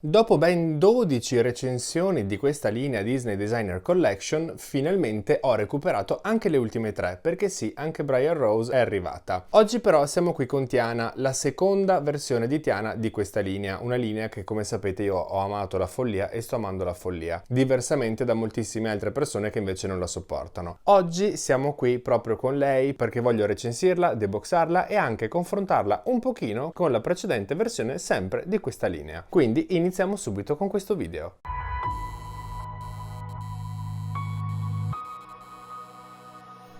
Dopo ben 12 recensioni di questa linea Disney Designer Collection, finalmente ho recuperato anche le ultime 3, perché sì, anche Briar Rose è arrivata. Oggi però siamo qui con Tiana, la seconda versione di Tiana di questa linea, una linea che come sapete io ho amato la follia e sto amando la follia, diversamente da moltissime altre persone che invece non la sopportano. Oggi siamo qui proprio con lei perché voglio recensirla, deboxarla e anche confrontarla un pochino con la precedente versione sempre di questa linea. Quindi iniziamo subito con questo video.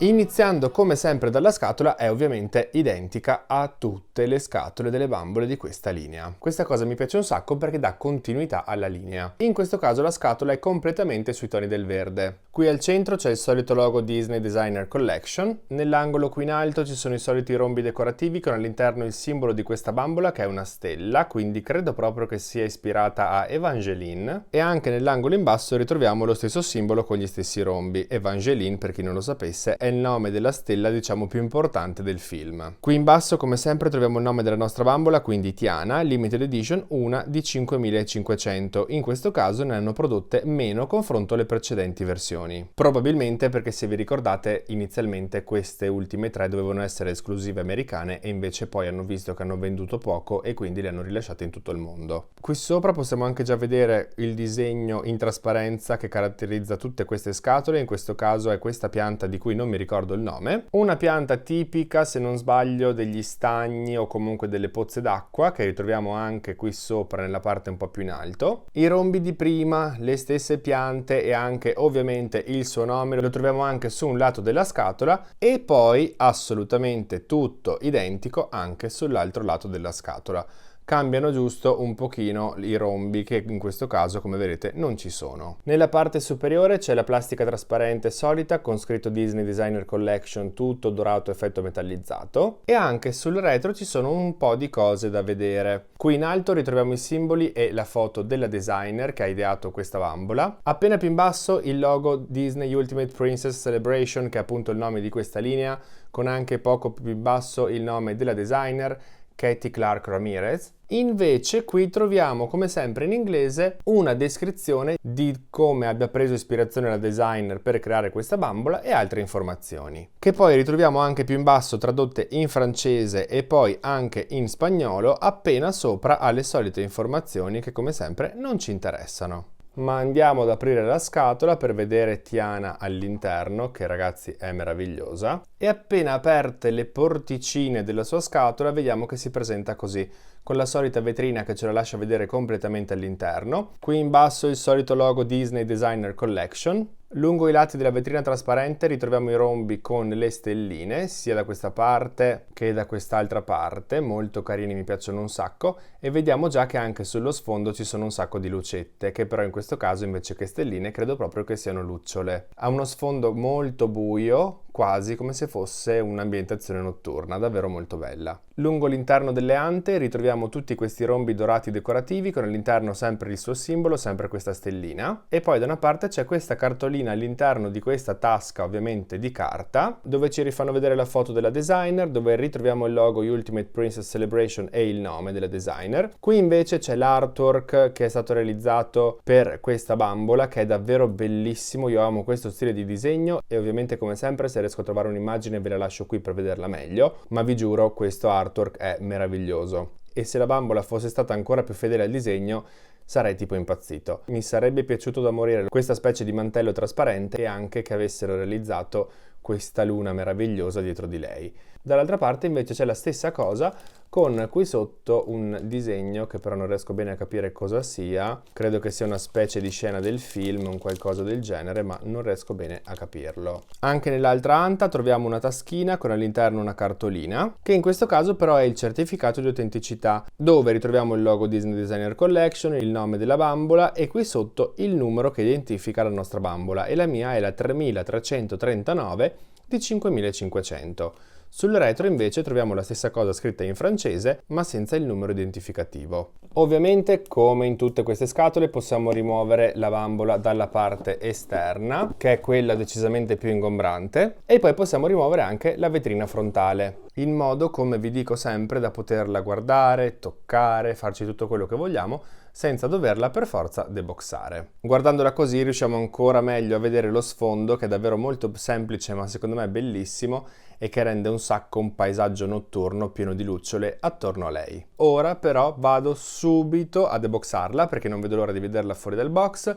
Iniziando come sempre dalla scatola, è ovviamente identica a tutte le scatole delle bambole di questa linea. Questa cosa mi piace un sacco perché dà continuità alla linea. In questo caso la scatola è completamente sui toni del verde. Qui al centro c'è il solito logo Disney Designer Collection, nell'angolo qui in alto ci sono i soliti rombi decorativi con all'interno il simbolo di questa bambola che è una stella, quindi credo proprio che sia ispirata a Evangeline, e anche nell'angolo in basso ritroviamo lo stesso simbolo con gli stessi rombi. Evangeline, per chi non lo sapesse, è il nome della stella diciamo più importante del film. Qui in basso come sempre troviamo il nome della nostra bambola, quindi Tiana, limited edition, una di 5500. In questo caso ne hanno prodotte meno confronto alle precedenti versioni. Probabilmente perché, se vi ricordate, inizialmente queste ultime 3 dovevano essere esclusive americane e invece poi hanno visto che hanno venduto poco e quindi le hanno rilasciate in tutto il mondo. Qui sopra possiamo anche già vedere il disegno in trasparenza che caratterizza tutte queste scatole. In questo caso è questa pianta di cui non mi ricordo il nome, una pianta tipica, se non sbaglio, degli stagni o comunque delle pozze d'acqua, che ritroviamo anche qui sopra nella parte un po' più in alto. I rombi di prima, le stesse piante e anche ovviamente il suo nome lo troviamo anche su un lato della scatola, e poi assolutamente tutto identico anche sull'altro lato della scatola. Cambiano giusto un pochino i rombi che in questo caso, come vedete, non ci sono. Nella parte superiore c'è la plastica trasparente solita con scritto Disney Designer Collection, tutto dorato effetto metallizzato, e anche sul retro ci sono un po' di cose da vedere. Qui in alto ritroviamo i simboli e la foto della designer che ha ideato questa bambola. Appena più in basso il logo Disney Ultimate Princess Celebration, che è appunto il nome di questa linea, con anche poco più in basso il nome della designer, Katie Clark Ramirez. Invece qui troviamo, come sempre in inglese, una descrizione di come abbia preso ispirazione la designer per creare questa bambola e altre informazioni, che poi ritroviamo anche più in basso tradotte in francese e poi anche in spagnolo, appena sopra alle solite informazioni che come sempre non ci interessano. Ma andiamo ad aprire la scatola per vedere Tiana all'interno, che ragazzi è meravigliosa, e appena aperte le porticine della sua scatola vediamo che si presenta così, con la solita vetrina che ce la lascia vedere completamente all'interno. Qui in basso il solito logo Disney Designer Collection. Lungo i lati della vetrina trasparente ritroviamo i rombi con le stelline, sia da questa parte che da quest'altra parte, molto carini, mi piacciono un sacco, e vediamo già che anche sullo sfondo ci sono un sacco di lucette, che però in questo caso invece che stelline credo proprio che siano lucciole. Ha uno sfondo molto buio, quasi come se fosse un'ambientazione notturna, davvero molto bella. Lungo l'interno delle ante ritroviamo tutti questi rombi dorati decorativi con all'interno sempre il suo simbolo, sempre questa stellina, e poi da una parte c'è questa cartolina all'interno di questa tasca ovviamente di carta, dove ci rifanno vedere la foto della designer, dove ritroviamo il logo Ultimate Princess Celebration e il nome della designer. Qui invece c'è l'artwork che è stato realizzato per questa bambola, che è davvero bellissimo. Io amo questo stile di disegno e ovviamente come sempre se riesco a trovare un'immagine ve la lascio qui per vederla meglio, ma vi giuro questo artwork è meraviglioso, e se la bambola fosse stata ancora più fedele al disegno sarei tipo impazzito. Mi sarebbe piaciuto da morire questa specie di mantello trasparente e anche che avessero realizzato questa luna meravigliosa dietro di lei. Dall'altra parte invece c'è la stessa cosa, con qui sotto un disegno che però non riesco bene a capire cosa sia. Credo che sia una specie di scena del film, un qualcosa del genere, ma non riesco bene a capirlo. Anche nell'altra anta troviamo una taschina con all'interno una cartolina, che in questo caso però è il certificato di autenticità, dove ritroviamo il logo Disney Designer Collection, il nome della bambola e qui sotto il numero che identifica la nostra bambola, e la mia è la 3339 di 5500. Sul retro invece troviamo la stessa cosa scritta in francese ma senza il numero identificativo. Ovviamente, come in tutte queste scatole, possiamo rimuovere la bambola dalla parte esterna, che è quella decisamente più ingombrante, e poi possiamo rimuovere anche la vetrina frontale, in modo, come vi dico sempre, da poterla guardare, toccare, farci tutto quello che vogliamo senza doverla per forza deboxare. Guardandola così riusciamo ancora meglio a vedere lo sfondo, che è davvero molto semplice ma secondo me bellissimo e che rende un sacco un paesaggio notturno pieno di lucciole attorno a lei. Ora però vado subito a deboxarla perché non vedo l'ora di vederla fuori dal box.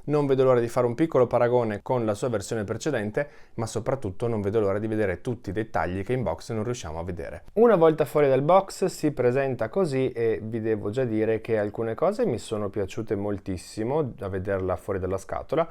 Non vedo l'ora di fare un piccolo paragone con la sua versione precedente, ma soprattutto non vedo l'ora di vedere tutti i dettagli che in box non riusciamo a vedere. Una volta fuori dal box si presenta così e vi devo già dire che alcune cose mi sono piaciute moltissimo a vederla fuori dalla scatola,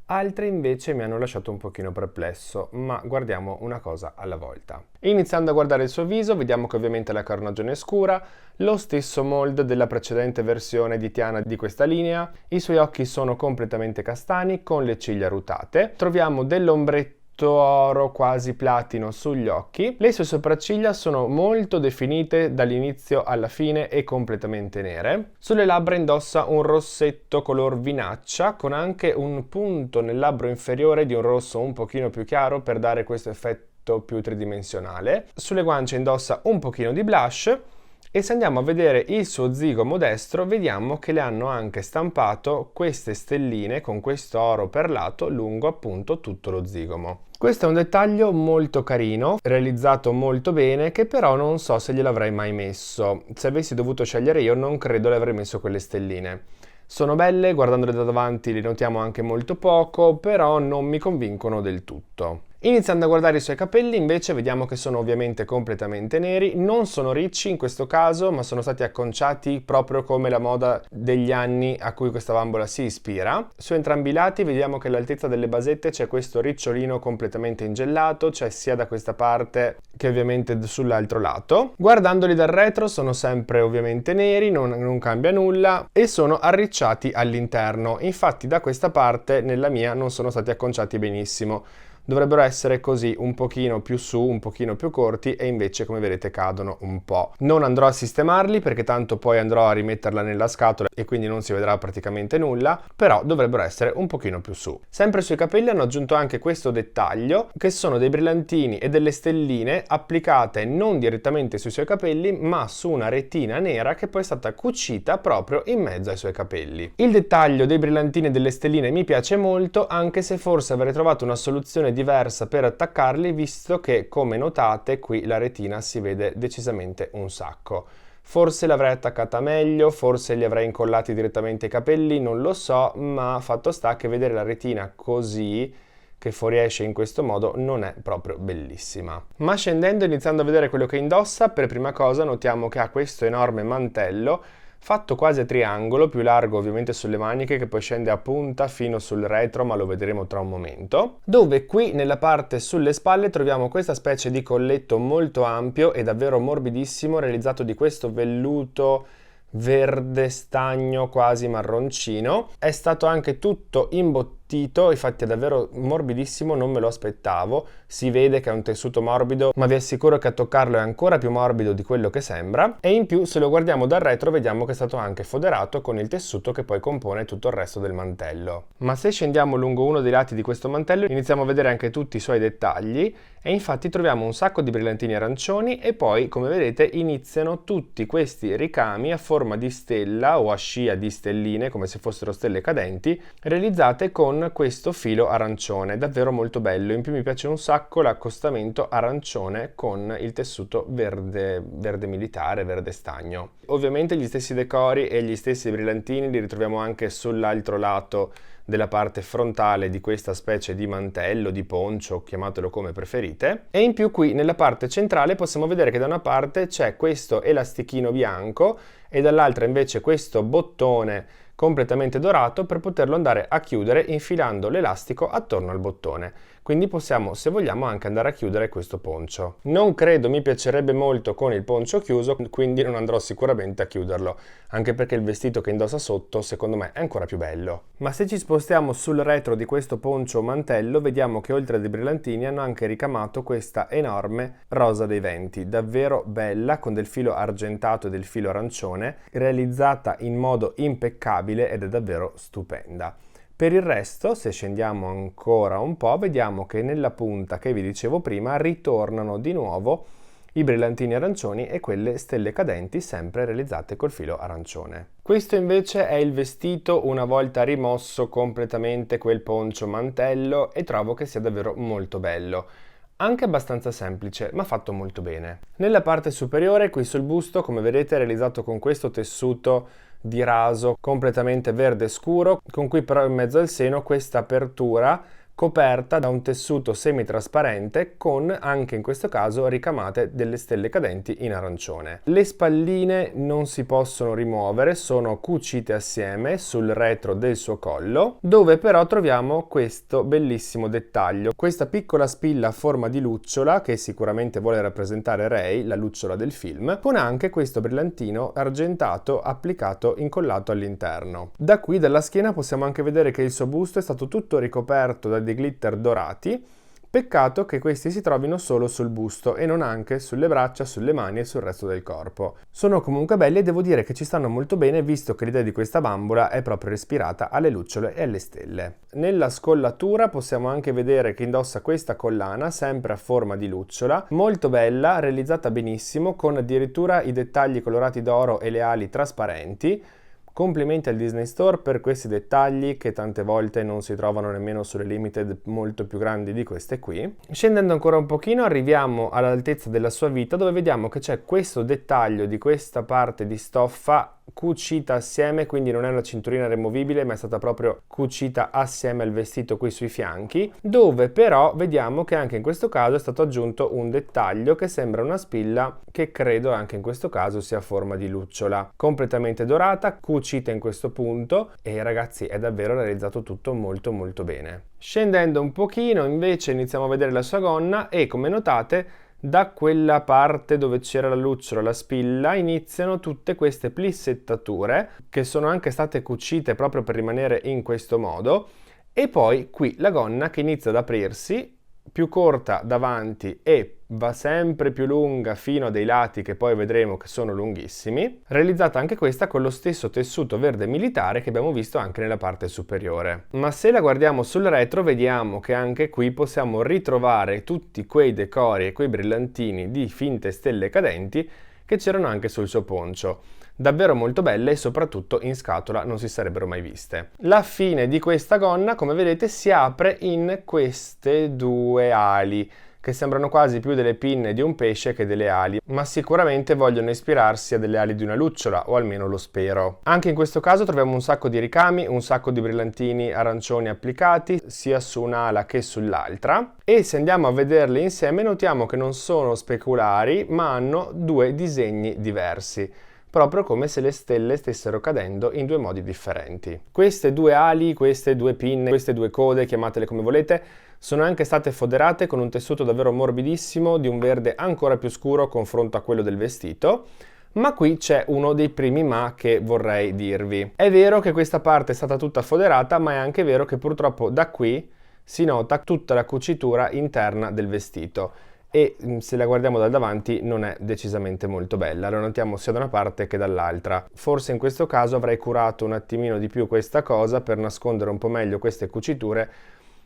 altre invece mi hanno lasciato un pochino perplesso, ma guardiamo una cosa alla volta. Iniziando a guardare il suo viso, vediamo che ovviamente la carnagione è scura, lo stesso mold della precedente versione di Tiana di questa linea, i suoi occhi sono completamente castani con le ciglia rutate, troviamo dell'ombretto oro quasi platino sugli occhi, le sue sopracciglia sono molto definite dall'inizio alla fine e completamente nere, sulle labbra indossa un rossetto color vinaccia con anche un punto nel labbro inferiore di un rosso un pochino più chiaro per dare questo effetto più tridimensionale, sulle guance indossa un pochino di blush. E se andiamo a vedere il suo zigomo destro, vediamo che le hanno anche stampato queste stelline con questo oro perlato lungo appunto tutto lo zigomo. Questo è un dettaglio molto carino, realizzato molto bene, che però non so se gliel'avrei mai messo. Se avessi dovuto scegliere io, non credo le avrei messo quelle stelline. Sono belle, guardandole da davanti le notiamo anche molto poco, però non mi convincono del tutto. Iniziando a guardare i suoi capelli invece vediamo che sono ovviamente completamente neri, non sono ricci in questo caso ma sono stati acconciati proprio come la moda degli anni a cui questa bambola si ispira. Su entrambi i lati vediamo che all'altezza delle basette c'è questo ricciolino completamente ingellato, cioè sia da questa parte che ovviamente sull'altro lato. Guardandoli dal retro sono sempre ovviamente neri, non cambia nulla e sono arricciati all'interno, infatti da questa parte nella mia non sono stati acconciati benissimo. Dovrebbero essere così un pochino più su, un pochino più corti e invece come vedete cadono un po'. Non andrò a sistemarli perché tanto poi andrò a rimetterla nella scatola e quindi non si vedrà praticamente nulla, però dovrebbero essere un pochino più su. Sempre sui capelli hanno aggiunto anche questo dettaglio che sono dei brillantini e delle stelline applicate non direttamente sui suoi capelli ma su una retina nera che poi è stata cucita proprio in mezzo ai suoi capelli. Il dettaglio dei brillantini e delle stelline mi piace molto, anche se forse avrei trovato una soluzione diversa per attaccarli, visto che come notate qui la retina si vede decisamente un sacco. Forse l'avrei attaccata meglio, forse li avrei incollati direttamente ai capelli, non lo so, ma fatto sta che vedere la retina così che fuoriesce in questo modo non è proprio bellissima. Ma scendendo e iniziando a vedere quello che indossa, per prima cosa notiamo che ha questo enorme mantello fatto quasi a triangolo, più largo ovviamente sulle maniche che poi scende a punta fino sul retro, ma lo vedremo tra un momento, dove qui nella parte sulle spalle troviamo questa specie di colletto molto ampio e davvero morbidissimo, realizzato di questo velluto verde stagno quasi marroncino. È stato anche tutto imbottito, infatti è davvero morbidissimo, non me lo aspettavo. Si vede che è un tessuto morbido, ma vi assicuro che a toccarlo è ancora più morbido di quello che sembra. E in più, se lo guardiamo dal retro, vediamo che è stato anche foderato con il tessuto che poi compone tutto il resto del mantello. Ma se scendiamo lungo uno dei lati di questo mantello, iniziamo a vedere anche tutti i suoi dettagli e infatti troviamo un sacco di brillantini arancioni e poi, come vedete, iniziano tutti questi ricami a forma di stella o a scia di stelline, come se fossero stelle cadenti, realizzate con questo filo arancione, davvero molto bello. In più mi piace un sacco l'accostamento arancione con il tessuto verde militare, verde stagno. Ovviamente gli stessi decori e gli stessi brillantini li ritroviamo anche sull'altro lato della parte frontale di questa specie di mantello, di poncio, chiamatelo come preferite. E in più qui nella parte centrale possiamo vedere che da una parte c'è questo elastichino bianco e dall'altra invece questo bottone completamente dorato per poterlo andare a chiudere infilando l'elastico attorno al bottone. Quindi possiamo, se vogliamo, anche andare a chiudere questo poncio. Non credo mi piacerebbe molto con il poncio chiuso, quindi non andrò sicuramente a chiuderlo, anche perché il vestito che indossa sotto secondo me è ancora più bello. Ma se ci spostiamo sul retro di questo poncio mantello, vediamo che oltre ai brillantini hanno anche ricamato questa enorme rosa dei venti, davvero bella, con del filo argentato e del filo arancione, realizzata in modo impeccabile ed è davvero stupenda. Per il resto, se scendiamo ancora un po', vediamo che nella punta che vi dicevo prima ritornano di nuovo i brillantini arancioni e quelle stelle cadenti sempre realizzate col filo arancione. Questo invece è il vestito una volta rimosso completamente quel poncio mantello e trovo che sia davvero molto bello. Anche abbastanza semplice, ma fatto molto bene. Nella parte superiore, qui sul busto, come vedete, è realizzato con questo tessuto di raso completamente verde scuro, con cui però in mezzo al seno questa apertura coperta da un tessuto semitrasparente con, anche in questo caso, ricamate delle stelle cadenti in arancione. Le spalline non si possono rimuovere, sono cucite assieme sul retro del suo collo, dove però troviamo questo bellissimo dettaglio, questa piccola spilla a forma di lucciola che sicuramente vuole rappresentare Rey, la lucciola del film, con anche questo brillantino argentato applicato incollato all'interno. Da qui, dalla schiena, possiamo anche vedere che il suo busto è stato tutto ricoperto da dei glitter dorati. Peccato che questi si trovino solo sul busto e non anche sulle braccia, sulle mani e sul resto del corpo. Sono comunque belli e devo dire che ci stanno molto bene, visto che l'idea di questa bambola è proprio ispirata alle lucciole e alle stelle. Nella scollatura possiamo anche vedere che indossa questa collana sempre a forma di lucciola, molto bella, realizzata benissimo, con addirittura i dettagli colorati d'oro e le ali trasparenti. Complimenti al Disney Store per questi dettagli che tante volte non si trovano nemmeno sulle limited molto più grandi di queste qui. Scendendo ancora un pochino arriviamo all'altezza della sua vita, dove vediamo che c'è questo dettaglio di questa parte di stoffa cucita assieme, quindi non è una cinturina removibile ma è stata proprio cucita assieme al vestito qui sui fianchi, dove però vediamo che anche in questo caso è stato aggiunto un dettaglio che sembra una spilla che credo anche in questo caso sia a forma di lucciola, completamente dorata, cucita in questo punto, e ragazzi è davvero realizzato tutto molto molto bene. Scendendo un pochino invece iniziamo a vedere la sua gonna e, come notate, da quella parte dove c'era la lucciola, la spilla, iniziano tutte queste plissettature che sono anche state cucite proprio per rimanere in questo modo, e poi qui la gonna che inizia ad aprirsi, più corta davanti e va sempre più lunga fino a dei lati che poi vedremo che sono lunghissimi, realizzata anche questa con lo stesso tessuto verde militare che abbiamo visto anche nella parte superiore. Ma se la guardiamo sul retro vediamo che anche qui possiamo ritrovare tutti quei decori e quei brillantini di finte stelle cadenti che c'erano anche sul suo poncio. Davvero molto belle e soprattutto in scatola non si sarebbero mai viste. La fine di questa gonna, come vedete, si apre in queste due ali che sembrano quasi più delle pinne di un pesce che delle ali, ma sicuramente vogliono ispirarsi a delle ali di una lucciola, o almeno lo spero. Anche in questo caso troviamo un sacco di ricami, un sacco di brillantini arancioni applicati sia su un'ala che sull'altra, e se andiamo a vederli insieme notiamo che non sono speculari ma hanno due disegni diversi, proprio come se le stelle stessero cadendo in due modi differenti. Queste due ali, queste due pinne, queste due code, chiamatele come volete, sono anche state foderate con un tessuto davvero morbidissimo di un verde ancora più scuro confronto a quello del vestito. Ma qui c'è uno dei primi ma che vorrei dirvi. È vero che questa parte è stata tutta foderata, ma è anche vero che purtroppo da qui si nota tutta la cucitura interna del vestito. E se la guardiamo dal davanti non è decisamente molto bella, lo notiamo sia da una parte che dall'altra. Forse in questo caso avrei curato un attimino di più questa cosa per nascondere un po' meglio queste cuciture,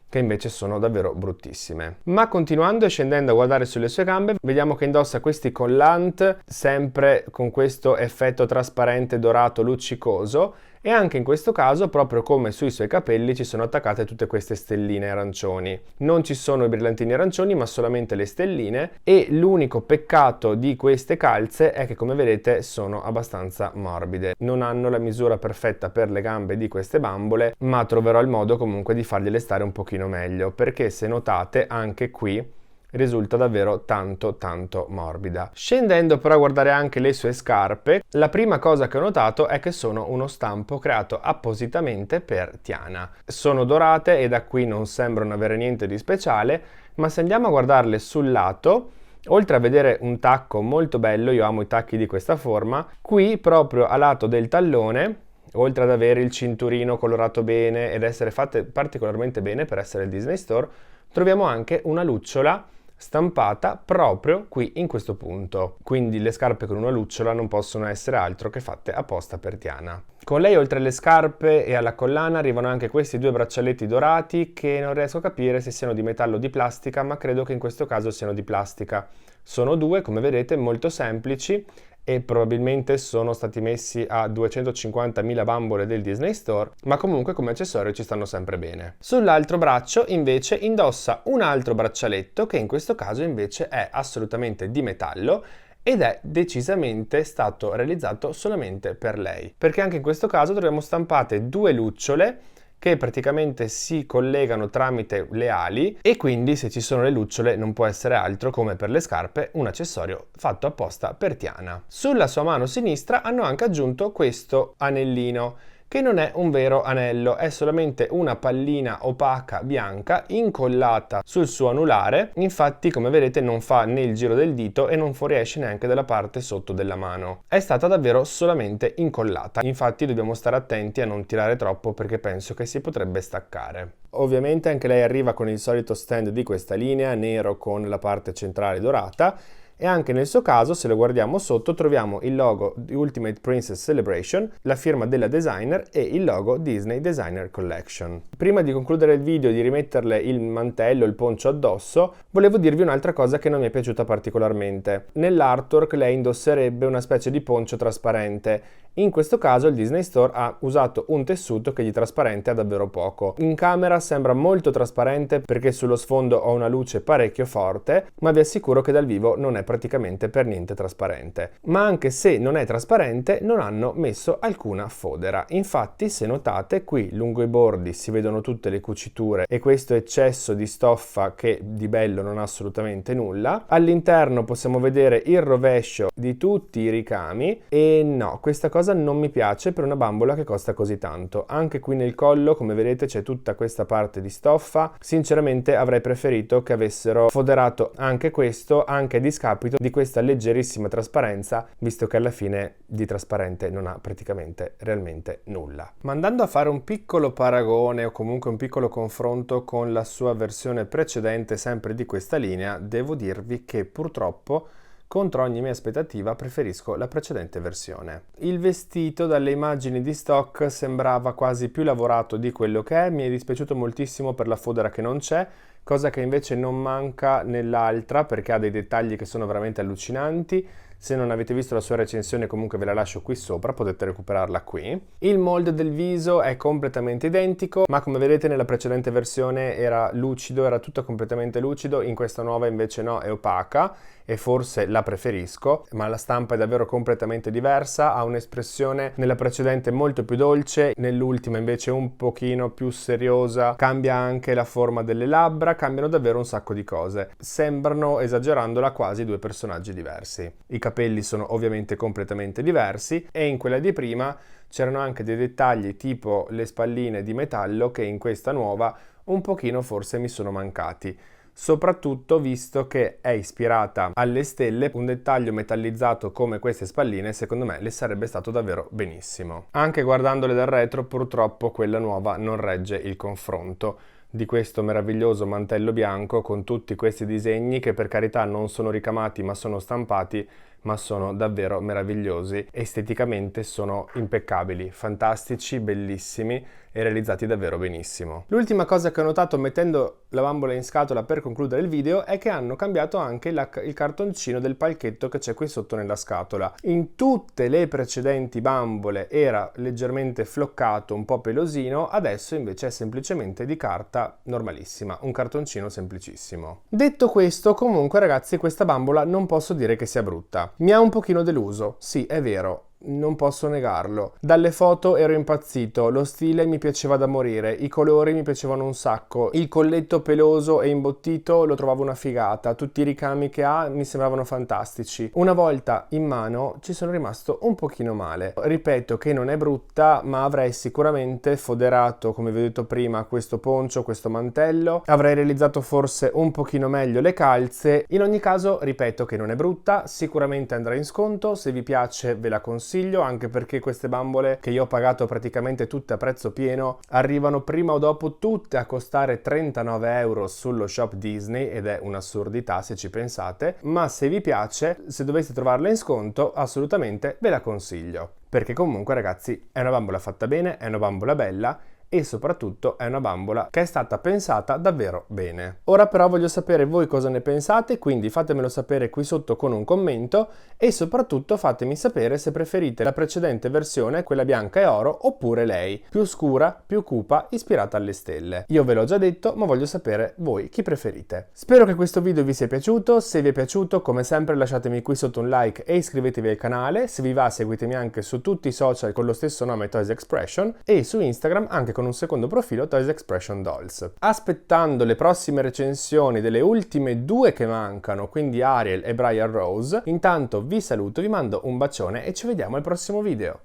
che invece sono davvero bruttissime. Ma continuando e scendendo a guardare sulle sue gambe, vediamo che indossa questi collant sempre con questo effetto trasparente dorato luccicoso, e anche in questo caso, proprio come sui suoi capelli, ci sono attaccate tutte queste stelline arancioni. Non ci sono i brillantini arancioni ma solamente le stelline, e l'unico peccato di queste calze è che, come vedete, sono abbastanza morbide. Non hanno la misura perfetta per le gambe di queste bambole, ma troverò il modo comunque di fargliele stare un pochino meglio, perché se notate anche qui risulta davvero tanto morbida. Scendendo però a guardare anche le sue scarpe, la prima cosa che ho notato è che sono uno stampo creato appositamente per Tiana. Sono dorate e da qui non sembrano avere niente di speciale, ma se andiamo a guardarle sul lato, oltre a vedere un tacco molto bello, io amo i tacchi di questa forma, qui proprio a lato del tallone, oltre ad avere il cinturino colorato bene ed essere fatte particolarmente bene per essere il Disney Store, troviamo anche una lucciola stampata proprio qui in questo punto. Quindi le scarpe con una lucciola non possono essere altro che fatte apposta per Tiana. Con lei, oltre alle scarpe e alla collana, arrivano anche questi due braccialetti dorati che non riesco a capire se siano di metallo o di plastica, ma credo che in questo caso siano di plastica. Sono due, come vedete, molto semplici e probabilmente sono stati messi a 250.000 bambole del Disney Store, ma comunque come accessorio ci stanno sempre bene. Sull'altro braccio invece indossa un altro braccialetto che in questo caso invece è assolutamente di metallo ed è decisamente stato realizzato solamente per lei, perché anche in questo caso troviamo stampate due lucciole che praticamente si collegano tramite le ali e quindi se ci sono le lucciole non può essere altro, come per le scarpe, un accessorio fatto apposta per Tiana. Sulla sua mano sinistra hanno anche aggiunto questo anellino, che non è un vero anello, è solamente una pallina opaca bianca incollata sul suo anulare. Infatti, come vedete, non fa né il giro del dito e non fuoriesce neanche dalla parte sotto della mano. È stata davvero solamente incollata. Infatti dobbiamo stare attenti a non tirare troppo perché penso che si potrebbe staccare. Ovviamente anche lei arriva con il solito stand di questa linea, nero con la parte centrale dorata. E anche nel suo caso, se lo guardiamo sotto, troviamo il logo di Ultimate Princess Celebration, la firma della designer e il logo Disney Designer Collection. Prima di concludere il video e di rimetterle il mantello, il poncio addosso, volevo dirvi un'altra cosa che non mi è piaciuta particolarmente. Nell'artwork lei indosserebbe una specie di poncio trasparente. In questo caso il Disney Store ha usato un tessuto che di trasparente ha davvero poco. In camera sembra molto trasparente perché sullo sfondo ho una luce parecchio forte, ma vi assicuro che dal vivo non è praticamente per niente trasparente. Ma anche se non è trasparente, non hanno messo alcuna fodera. Infatti, se notate, qui lungo i bordi si vedono tutte le cuciture e questo eccesso di stoffa che di bello non ha assolutamente nulla. All'interno possiamo vedere il rovescio di tutti i ricami e no, questa cosa non mi piace per una bambola che costa così tanto. Anche qui nel collo, come vedete, c'è tutta questa parte di stoffa. Sinceramente avrei preferito che avessero foderato anche questo, anche a discapito di questa leggerissima trasparenza, visto che alla fine di trasparente non ha praticamente realmente nulla. Ma andando a fare un piccolo paragone o comunque un piccolo confronto con la sua versione precedente sempre di questa linea, devo dirvi che purtroppo contro ogni mia aspettativa preferisco la precedente versione. Il vestito dalle immagini di stock sembrava quasi più lavorato di quello che è, mi è dispiaciuto moltissimo per la fodera che non c'è, cosa che invece non manca nell'altra perché ha dei dettagli che sono veramente allucinanti. Se non avete visto la sua recensione comunque ve la lascio qui sopra, potete recuperarla qui. Il molde del viso è completamente identico, ma come vedete nella precedente versione era lucido, era tutto completamente lucido, in questa nuova invece no, è opaca e forse la preferisco, ma la stampa è davvero completamente diversa, ha un'espressione nella precedente molto più dolce, nell'ultima invece un pochino più seriosa, cambia anche la forma delle labbra, cambiano davvero un sacco di cose. Sembrano, esagerandola, quasi due personaggi diversi. I capelli sono ovviamente completamente diversi e in quella di prima c'erano anche dei dettagli tipo le spalline di metallo che in questa nuova un pochino forse mi sono mancati. Soprattutto visto che è ispirata alle stelle, un dettaglio metallizzato come queste spalline secondo me le sarebbe stato davvero benissimo. Anche guardandole dal retro purtroppo quella nuova non regge il confronto di questo meraviglioso mantello bianco con tutti questi disegni che per carità non sono ricamati ma sono stampati, ma sono davvero meravigliosi, esteticamente sono impeccabili, fantastici, bellissimi e realizzati davvero benissimo. L'ultima cosa che ho notato mettendo la bambola in scatola per concludere il video è che hanno cambiato anche il cartoncino del palchetto che c'è qui sotto nella scatola. In tutte le precedenti bambole era leggermente floccato, un po' pelosino, adesso invece è semplicemente di carta normalissima, un cartoncino semplicissimo. Detto questo, comunque ragazzi, questa bambola non posso dire che sia brutta. Mi ha un pochino deluso, sì, è vero. Non posso negarlo. Dalle foto ero impazzito, lo stile mi piaceva da morire, i colori mi piacevano un sacco, il colletto peloso e imbottito lo trovavo una figata, tutti i ricami che ha mi sembravano fantastici. Una volta in mano ci sono rimasto un pochino male. Ripeto che non è brutta, ma avrei sicuramente foderato, come vi ho detto prima, questo poncio, questo mantello, avrei realizzato forse un pochino meglio le calze. In ogni caso, ripeto che non è brutta, sicuramente andrà in sconto, se vi piace ve la consiglio, anche perché queste bambole che io ho pagato praticamente tutte a prezzo pieno arrivano prima o dopo tutte a costare 39 euro sullo shop Disney ed è un'assurdità se ci pensate, ma se vi piace, se doveste trovarla in sconto, assolutamente ve la consiglio, perché comunque ragazzi è una bambola fatta bene, è una bambola bella e soprattutto è una bambola che è stata pensata davvero bene. Ora però voglio sapere voi cosa ne pensate, quindi fatemelo sapere qui sotto con un commento e soprattutto fatemi sapere se preferite la precedente versione, quella bianca e oro, oppure lei, più scura, più cupa, ispirata alle stelle. Io ve l'ho già detto, ma voglio sapere voi chi preferite. Spero che questo video vi sia piaciuto, se vi è piaciuto come sempre lasciatemi qui sotto un like e iscrivetevi al canale, se vi va seguitemi anche su tutti i social con lo stesso nome Toys Expression e su Instagram anche con un secondo profilo Toys Expression Dolls. Aspettando le prossime recensioni delle ultime due che mancano, quindi Ariel e Briar Rose, intanto vi saluto, vi mando un bacione e ci vediamo al prossimo video.